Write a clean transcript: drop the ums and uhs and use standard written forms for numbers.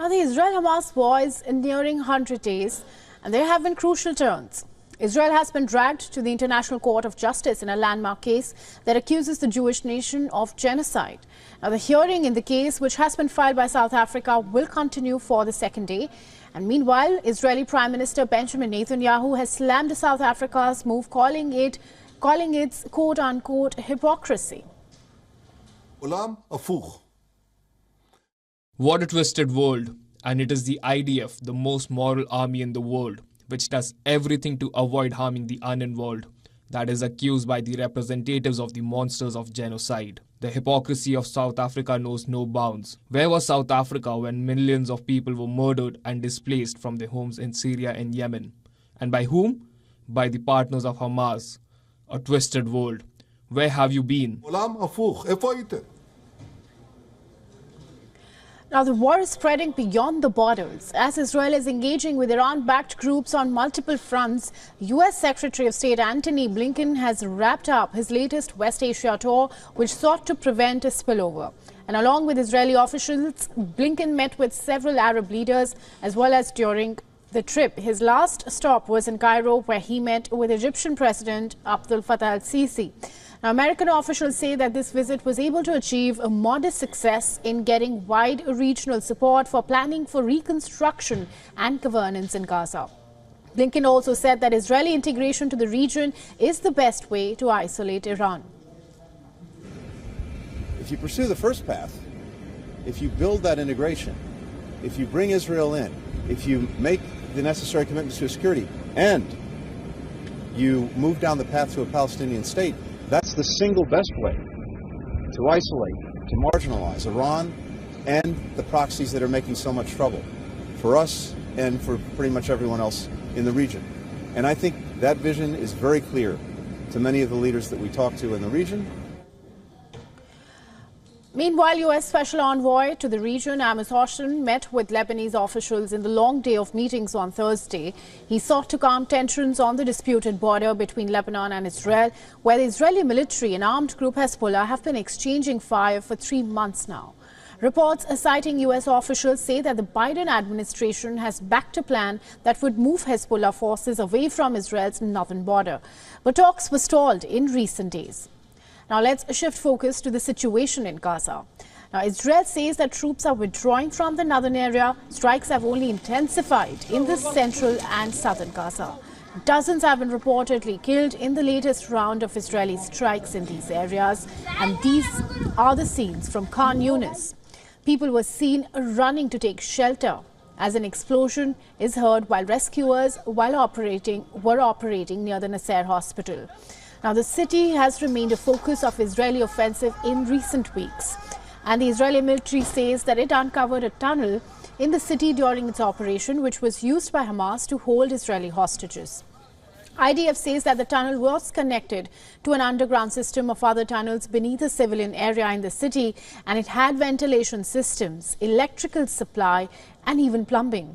Now, the Israel-Hamas war is nearing 100 days, and there have been crucial turns. Israel has been dragged to the International Court of Justice in a landmark case that accuses the Jewish nation of genocide. Now, the hearing in the case, which has been filed by South Africa, will continue for the second day. And meanwhile, Israeli Prime Minister Benjamin Netanyahu has slammed South Africa's move, calling its quote-unquote hypocrisy. What a twisted world. And it is the IDF, the most moral army in the world, which does everything to avoid harming the uninvolved, that is accused by the representatives of the monsters of genocide. The hypocrisy of South Africa knows no bounds. Where was South Africa when millions of people were murdered and displaced from their homes in Syria and Yemen? And by whom? By the partners of Hamas. A twisted world. Where have you been? Now, the war is spreading beyond the borders. As Israel is engaging with Iran-backed groups on multiple fronts, U.S. Secretary of State Antony Blinken has wrapped up his latest West Asia tour, which sought to prevent a spillover. And along with Israeli officials, Blinken met with several Arab leaders as well as during the trip. His last stop was in Cairo, where he met with Egyptian President Abdel Fattah al-Sisi. Now, American officials say that this visit was able to achieve a modest success in getting wide regional support for planning for reconstruction and governance in Gaza. Blinken also said that Israeli integration to the region is the best way to isolate Iran. If you pursue the first path, if you build that integration, if you bring Israel in, if you make the necessary commitments to security, and you move down the path to a Palestinian state, that's the single best way to isolate, to marginalize Iran and the proxies that are making so much trouble for us and for pretty much everyone else in the region. And I think that vision is very clear to many of the leaders that we talk to in the region. Meanwhile, U.S. Special Envoy to the region, Amos Hochstein, met with Lebanese officials in the long day of meetings on Thursday. He sought to calm tensions on the disputed border between Lebanon and Israel, where the Israeli military and armed group Hezbollah have been exchanging fire for 3 months now. Reports citing U.S. officials say that the Biden administration has backed a plan that would move Hezbollah forces away from Israel's northern border. But talks were stalled in recent days. Now, let's shift focus to the situation in Gaza. Now, Israel says that troops are withdrawing from the northern area. Strikes have only intensified in the central and southern Gaza. Dozens have been reportedly killed in the latest round of Israeli strikes in these areas. And these are the scenes from Khan Yunis. People were seen running to take shelter as an explosion is heard while rescuers were operating near the Nasser hospital. Now, the city has remained a focus of Israeli offensive in recent weeks. And the Israeli military says that it uncovered a tunnel in the city during its operation, which was used by Hamas to hold Israeli hostages. IDF says that the tunnel was connected to an underground system of other tunnels beneath a civilian area in the city, and it had ventilation systems, electrical supply, and even plumbing.